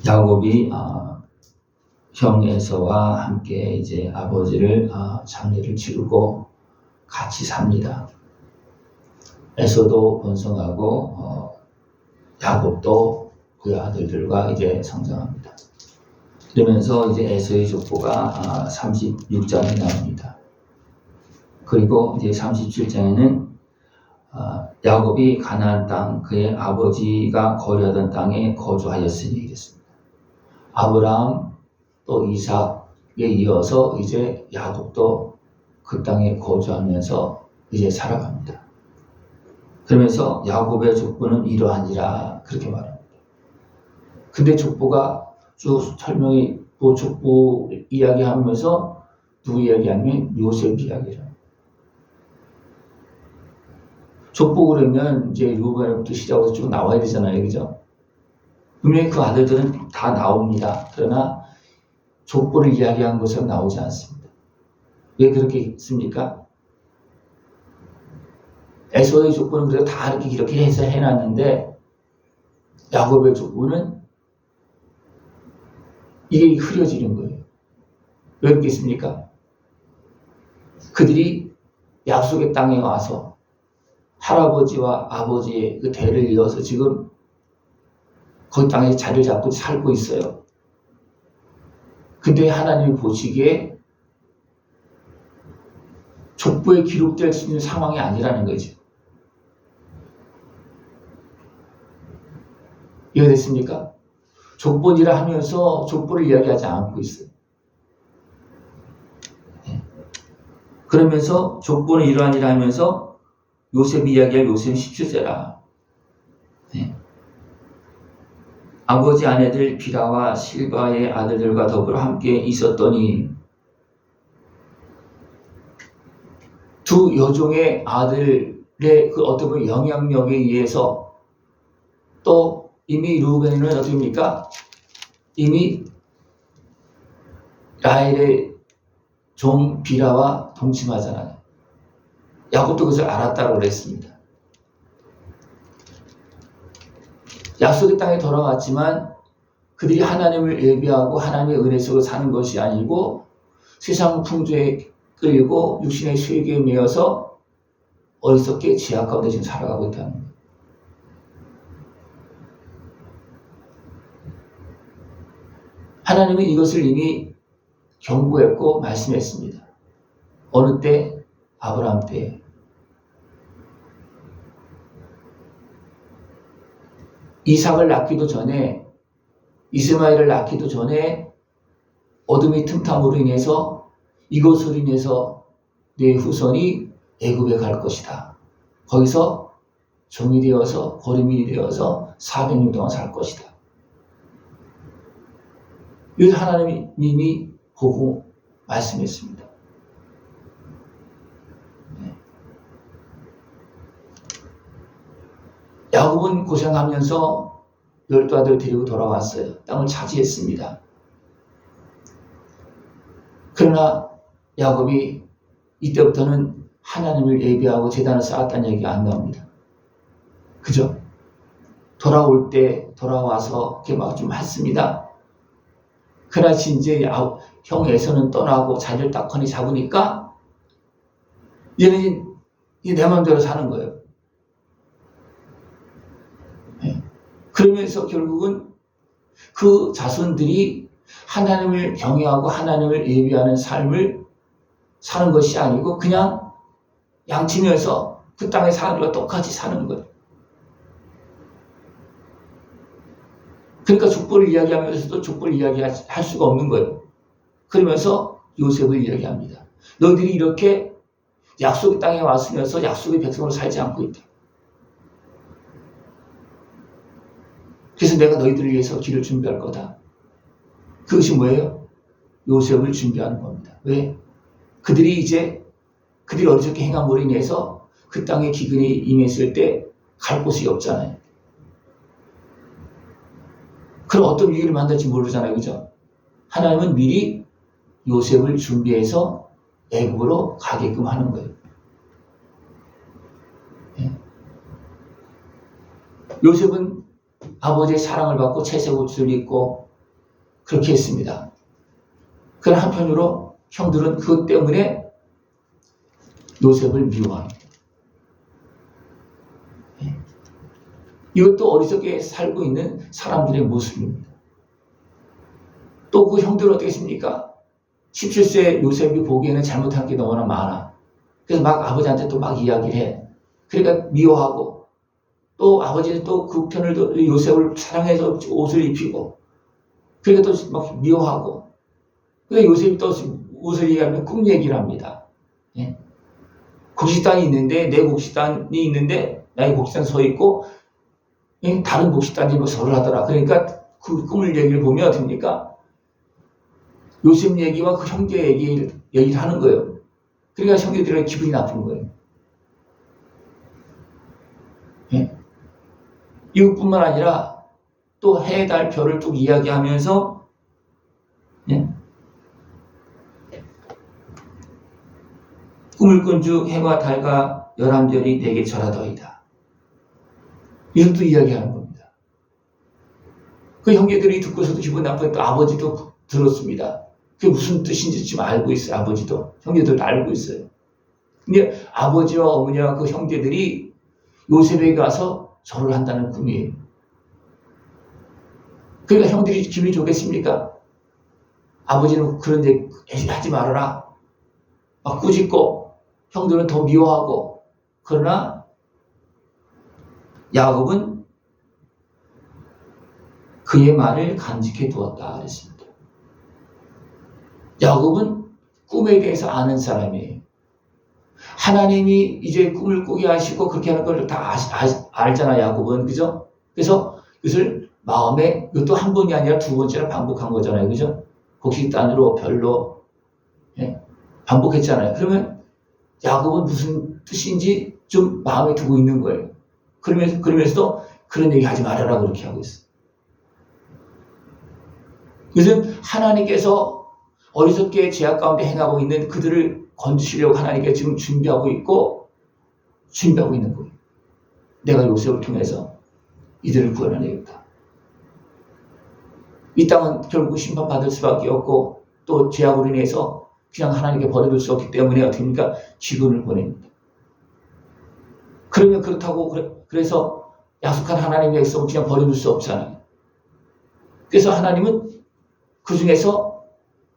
야곱이 형 에서와 함께 이제 아버지를 장례를 치르고 같이 삽니다. 에서도 번성하고 야곱도 그의 아들들과 이제 성장합니다. 그러면서 이제 에서의 족보가 36장이 나옵니다. 그리고 이제 37장에는 야곱이 가나안 땅 그의 아버지가 거류하던 땅에 거주하였으니 이랬습니다. 아브라함 또 이삭에 이어서 이제 야곱도 그 땅에 거주하면서 이제 살아갑니다. 그러면서 야곱의 족보는 이러하니라 그렇게 말합니다. 근데 족보가 쭉 설명이 또 족보 이야기하면서 누구 이야기하면 요셉 이야기를. 족보 그러면 이제 루벤부터 시작해서 쭉 나와야 되잖아요, 그죠? 분명히 그 아들들은 다 나옵니다. 그러나 족보를 이야기한 것은 나오지 않습니다. 왜 그렇게 했습니까? 에서의 족보는 그래도 다 이렇게 해서 해놨는데 야곱의 족보는 이게 흐려지는 거예요. 왜 그렇겠습니까? 그들이 약속의 땅에 와서 할아버지와 아버지의 그 대를 이어서 지금 그 땅에 자리를 잡고 살고 있어요. 근데 하나님이 보시기에 족보에 기록될 수 있는 상황이 아니라는 거죠. 이해됐습니까? 족보니라 하면서 족보를 이야기하지 않고 있어요. 그러면서 족보는 이러하니라 하면서 요셉이 이야기할 요셉은 17세라. 아버지 아내들 비라와 실바의 아들들과 더불어 함께 있었더니 두 여종의 아들의 그 어떤 보면 영향력에 의해서 또 이미 루벤은 어떻습니까? 이미 라헬의 종 비라와 동침하잖아요. 야곱도 그것을 알았다고 그랬습니다. 약속의 땅에 돌아왔지만 그들이 하나님을 예비하고 하나님의 은혜 속에 사는 것이 아니고 세상 풍조에 끌리고 육신의 수익에 매여서 어리석게 지하 가운데 지금 살아가고 있다는 거예요. 하나님은 이것을 이미 경고했고 말씀했습니다. 어느 때? 아브라함 때. 이삭을 낳기도 전에, 이스마엘을 낳기도 전에 어둠의 틈탐으로 인해서 이것으로 인해서 내 후손이 애굽에 갈 것이다. 거기서 종이 되어서 거리민이 되어서 400년 동안 살 것이다. 이걸 하나님이 보고 말씀했습니다. 야곱은 고생하면서 12아들을 데리고 돌아왔어요. 땅을 차지했습니다. 그러나 야곱이 이때부터는 하나님을 예비하고 제단을 쌓았다는 얘기가 안 나옵니다. 그죠? 돌아올 때 돌아와서 이렇게 막 좀 했습니다. 그러나 이제 형 에서는 떠나고 자리를 딱하니 잡으니까 얘는 내 마음대로 사는 거예요. 그러면서 결국은 그 자손들이 하나님을 경외하고 하나님을 예비하는 삶을 사는 것이 아니고 그냥 양치면서 그 땅의 사람들과 똑같이 사는 거예요. 그러니까 족보를 이야기하면서도 족보를 이야기할 수가 없는 거예요. 그러면서 요셉을 이야기합니다. 너희들이 이렇게 약속의 땅에 왔으면서 약속의 백성으로 살지 않고 있다. 그래서 내가 너희들을 위해서 길을 준비할 거다. 그것이 뭐예요? 요셉을 준비하는 겁니다. 왜? 그들이 어리석게 행함으로 인해서 그 땅에 기근이 임했을 때 갈 곳이 없잖아요. 그럼 어떤 위기를 만날지 모르잖아요. 그죠? 하나님은 미리 요셉을 준비해서 애굽으로 가게끔 하는 거예요. 요셉은 아버지의 사랑을 받고 채색 옷을 입고 그렇게 했습니다. 그러나 한편으로 형들은 그것 때문에 요셉을 미워합니다. 이것도 어리석게 살고 있는 사람들의 모습입니다. 또 그 형들은 어떻게 했습니까? 17세 요셉이 보기에는 잘못한 게 너무나 많아. 그래서 막 아버지한테 또 막 이야기를 해. 그러니까 미워하고, 또 아버지는 또 그 편을 요셉을 사랑해서 옷을 입히고, 그러니까 또 막 미워하고, 근데 요셉이 또 옷을 얘기하면 꿈 얘기를 합니다. 예? 곡식단이 있는데, 내 곡식단이 있는데, 나의 곡식단 서 있고, 다른 곡식단이 뭐 절을 하더라. 그러니까 그 꿈을 얘기를 보면 어떻습니까? 요셉 얘기와 그 형제 얘기를 하는 거예요. 그러니까 형제들의 기분이 나쁜 거예요. 예? 이것뿐만 아니라 또 해, 달, 별을 쭉 이야기하면서 예? 꿈을 꾼 주 해와 달과 열한별이 내게 절하더이다. 이것도 이야기하는 겁니다. 그 형제들이 듣고서도 기분 나쁘게 아버지도 들었습니다. 그게 무슨 뜻인지 지금 알고 있어요. 아버지도. 형제들도 알고 있어요. 근데 아버지와 어머니와 그 형제들이 요셉에게 가서 절을 한다는 꿈이에요. 그러니까 형들이 기분이 좋겠습니까? 아버지는 그런 얘기 하지 말아라. 막 꾸짖고 형들은 더 미워하고, 그러나 야곱은 그의 말을 간직해 두었다 그랬습니다. 야곱은 꿈에 대해서 아는 사람이에요. 하나님이 이제 꿈을 꾸게 하시고 그렇게 하는 걸 다 알잖아, 야곱은. 그죠? 그래서 이것을 마음에, 이것도 한 번이 아니라 두 번째나 반복한 거잖아요. 그죠? 곡식단으로, 별로, 예? 반복했잖아요. 그러면 야곱은 무슨 뜻인지 좀 마음에 두고 있는 거예요. 그러면서도 그런 얘기 하지 말아라 그렇게 하고 있어요. 이것은 하나님께서 어리석게 죄악 가운데 행하고 있는 그들을 건지시려고 하나님께 지금 준비하고 있는 거예요. 내가 요셉을 통해서 이들을 구원해내겠다. 이 땅은 결국 심판받을 수밖에 없고, 또 죄악으로 인해서 그냥 하나님께 버려둘 수 없기 때문에 어떻게 합니까? 기근을 보냅니다. 그러면 그렇다고 그래서 약속한 하나님의 약속을 그냥 버려둘 수 없잖아요. 그래서 하나님은 그 중에서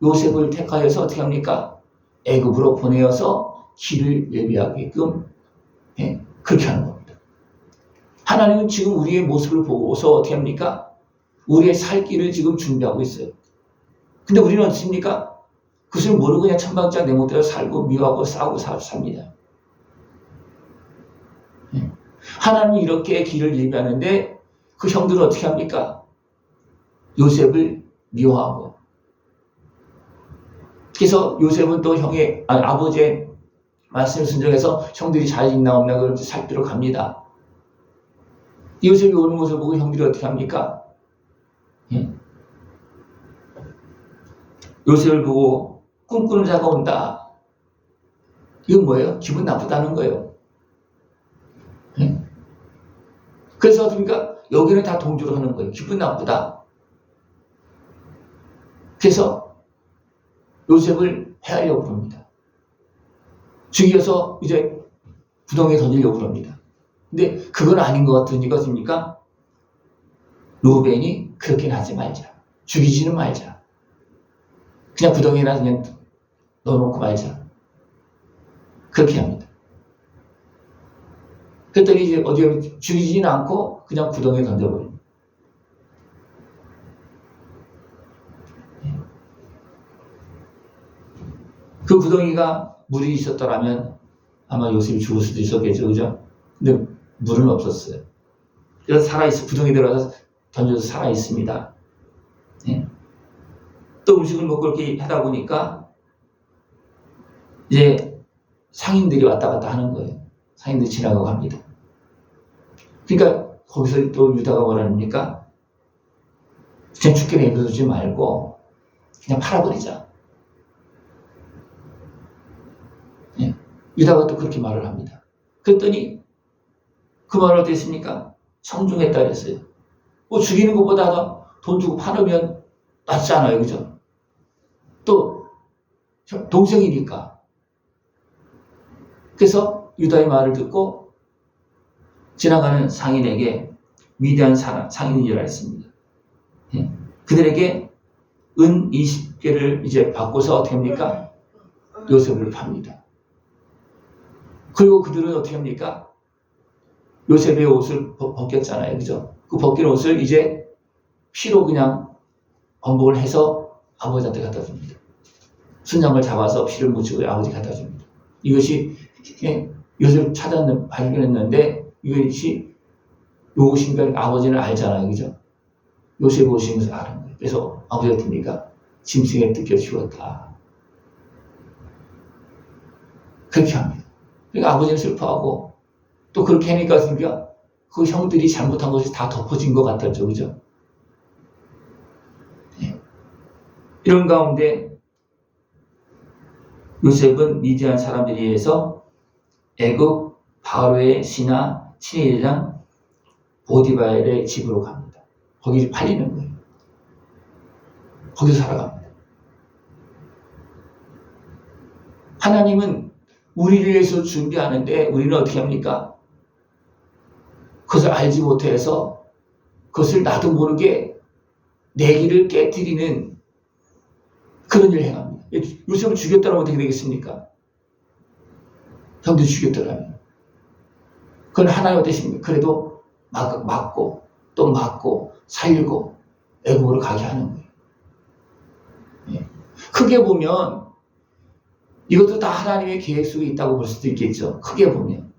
요셉을 택하여서 어떻게 합니까? 애굽으로 보내어서 길을 예비하게끔 그렇게 하는 겁니다. 하나님은 지금 우리의 모습을 보고서 어떻게 합니까? 우리의 살 길을 지금 준비하고 있어요. 근데 우리는 어떻습니까? 그것을 모르고 그냥 천방짝 내 멋대로 살고 미워하고 싸우고 삽니다. 하나님은 이렇게 길을 예비하는데 그 형들은 어떻게 합니까? 요셉을 미워하고, 그래서 요셉은 또 아버지의 말씀을 순종해서 형들이 잘 있나 없나 그걸 살피러 갑니다. 요셉이 오는 모습을 보고 형들이 어떻게 합니까? 요셉을 보고 꿈꾸는 자가 온다. 이건 뭐예요? 기분 나쁘다는 거예요. 그래서 어떻습니까? 여기는 다 동조를 하는 거예요. 기분 나쁘다. 그래서 요셉을 해하려고 합니다. 죽여서 이제 구덩이에 던지려고 합니다. 근데 그건 아닌 것 같은 이유가 있습니까? 루벤이 그렇게는 하지 말자. 죽이지는 말자. 그냥 구덩이에나 그냥 넣어놓고 말자. 그렇게 합니다. 그랬더니 이제 어디 죽이지는 않고 그냥 구덩이에 던져버립니다. 그 구덩이가 물이 있었더라면 아마 요셉이 죽을 수도 있었겠죠, 그죠? 근데 물은 없었어요. 그래서 구덩이 들어가서 던져서 살아있습니다. 또 음식을 먹고 이렇게 하다 보니까 이제 상인들이 왔다 갔다 하는 거예요. 상인들이 지나가고 합니다. 그러니까 거기서 또 유다가 뭐라 합니까? 그냥 죽게 내버려두지 말고 그냥 팔아버리자. 유다가 또 그렇게 말을 합니다. 그랬더니 그 말을 어떻게 했습니까? 청중했다 그랬어요. 죽이는 것보다 돈 주고 팔으면 맞잖아요. 그죠? 또 동생이니까. 그래서 유다의 말을 듣고 지나가는 상인에게 위대한 상인인 줄 알았습니다. 예. 그들에게 은 20개를 이제 바꿔서 어떻게 합니까? 요셉을 팝니다. 그리고 그들은 어떻게 합니까? 요셉의 옷을 벗겼잖아요. 그죠? 그 벗긴 옷을 이제 피로 그냥 번복을 해서 아버지한테 갖다 줍니다. 순장을 잡아서 피를 묻히고 아버지 갖다 줍니다. 이것이 요셉을 발견했는데 이것이 요 옷인 걸 아버지는 알잖아요. 그죠? 요셉 옷인 것을 아는 거예요. 그래서 아버지가 듭니까? 짐승에 뜯겨 죽었다. 그렇게 합니다. 그러니까 아버지는 슬퍼하고 또 그렇게 하니까 그 형들이 잘못한 것이 다 덮어진 것 같았죠. 그죠? 네. 이런 가운데 요셉은 미디안 사람들에 의해서 애굽 바로의 신하 친위대장 보디발의 집으로 갑니다. 거기 팔리는 거예요. 거기서 살아갑니다. 하나님은 우리를 위해서 준비하는데 우리는 어떻게 합니까? 그것을 알지 못해서 그것을 나도 모르게 내 길을 깨뜨리는 그런 일을 행합니다. 요셉을 죽였다면 어떻게 되겠습니까? 형들 죽였더라면. 그건 하나님 어떠십니까? 그래도 막고 또 막고 살리고 애굽으로 가게 하는 거예요. 예. 크게 보면 이것도 다 하나님의 계획 속에 있다고 볼 수도 있겠죠. 크게 보면.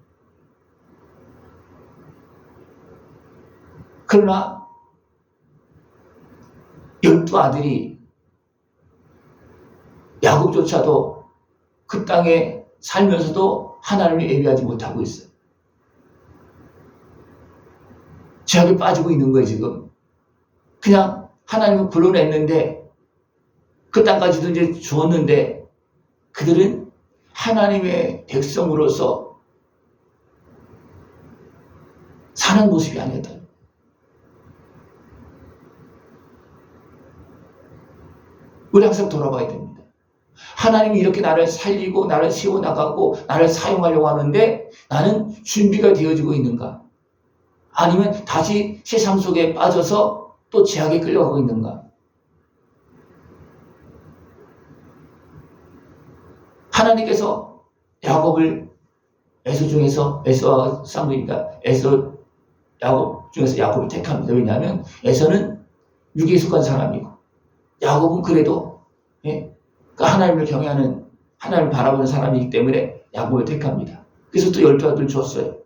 그러나 12아들이 야곱조차도 그 땅에 살면서도 하나님을 예배하지 못하고 있어요. 죄악에 빠지고 있는 거예요, 지금. 그냥 하나님을 불러냈는데 그 땅까지도 이제 주었는데 그들은 하나님의 백성으로서 사는 모습이 아니었다. 우리 항상 돌아봐야 됩니다. 하나님이 이렇게 나를 살리고 나를 세워나가고 나를 사용하려고 하는데 나는 준비가 되어지고 있는가? 아니면 다시 세상 속에 빠져서 또 죄악에 끌려가고 있는가? 하나님께서 야곱을 에서와 쌍둥이니까 야곱 중에서 야곱을 택합니다. 왜냐하면 에서는 육에 속한 사람이고 야곱은 그래도 하나님을 경외하는 하나님을 바라보는 사람이기 때문에 야곱을 택합니다. 그래서 또 12아들 줬어요.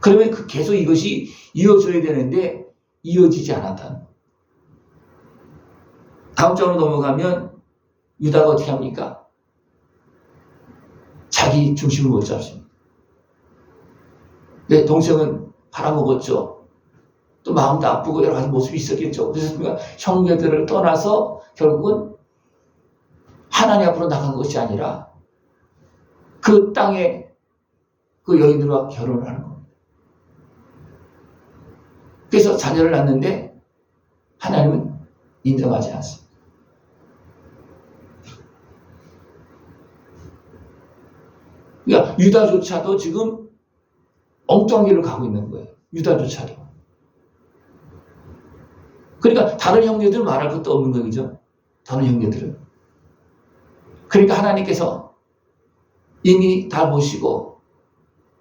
그러면 계속 이것이 이어져야 되는데 이어지지 않았다는. 다음 장으로 넘어가면 유다가 어떻게 합니까? 자기 중심을 못 잡습니다. 내 동생은 팔아먹었죠. 또 마음도 아프고 여러 가지 모습이 있었겠죠. 그래서 형제들을 떠나서 결국은 하나님 앞으로 나간 것이 아니라 그 땅에 그 여인들과 결혼을 하는 겁니다. 그래서 자녀를 낳는데 하나님은 인정하지 않습니다. 그러니까 유다조차도 지금 엉뚱한 길을 가고 있는 거예요. 유다조차도. 그러니까 다른 형제들은 말할 것도 없는 거죠. 다른 형제들은. 그러니까 하나님께서 이미 다 보시고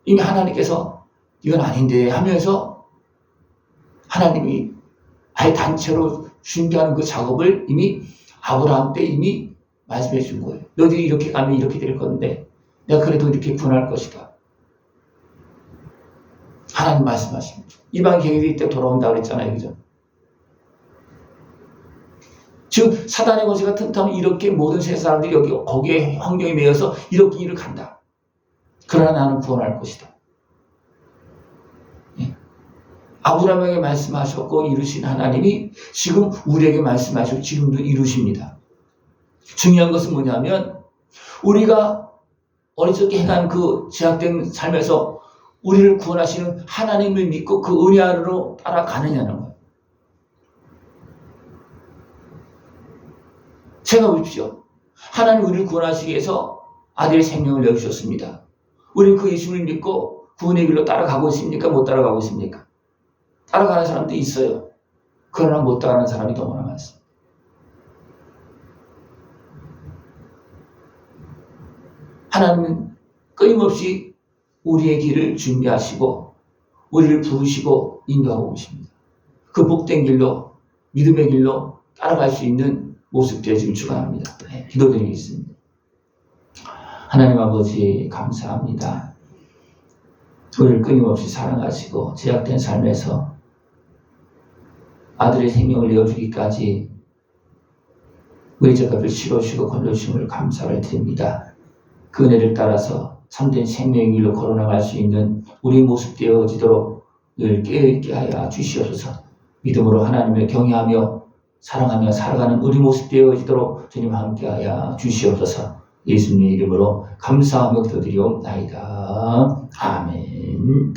이미 하나님께서 이건 아닌데 하면서 하나님이 아예 단체로 준비하는 그 작업을 이미 아브라함 때 이미 말씀해 준 거예요. 너희들이 이렇게 가면 이렇게 될 건데 내가 그래도 이렇게 구원할 것이다. 하나님 말씀하십니다. 이방 계획이 이때 돌아온다고 그랬잖아요. 그죠? 즉 사단의 권세가 튼튼하면 이렇게 모든 세상 사람들이 거기에 환경에 매여서 이렇게 일을 간다. 그러나 나는 구원할 것이다. 아브라함에게 말씀하셨고 이루신 하나님이 지금 우리에게 말씀하시고 지금도 이루십니다. 중요한 것은 뭐냐면 우리가 어릴 때 행한 그 제약된 삶에서 우리를 구원하시는 하나님을 믿고 그 은혜 안으로 따라가느냐는 거예요. 생각해보십시오. 하나님 우리를 구원하시기 위해서 아들의 생명을 내주셨습니다. 우리는 그 예수를 믿고 구원의 길로 따라가고 있습니까? 못 따라가고 있습니까? 따라가는 사람도 있어요. 그러나 못 따라가는 사람이 너무나 많습니다. 하나님은 끊임없이 우리의 길을 준비하시고 우리를 부르시고 인도하고 계십니다. 그 복된 길로, 믿음의 길로 따라갈 수 있는 모습 되어지길 축원합니다. 기도드리겠습니다. 하나님 아버지 감사합니다. 우리를 끊임없이 사랑하시고 제약된 삶에서 아들의 생명을 내어주기까지 의적값을 치러주시고 건져주심을 감사를 드립니다. 그 은혜를 따라서 참된 생명의 길로 걸어나갈 수 있는 우리 모습 되어지도록 늘 깨어있게 하여 주시옵소서. 믿음으로 하나님을 경외하며 사랑하며 살아가는 우리 모습 되어지도록 주님 함께하여 주시옵소서. 예수님의 이름으로 감사하며 기도드리옵나이다. 아멘.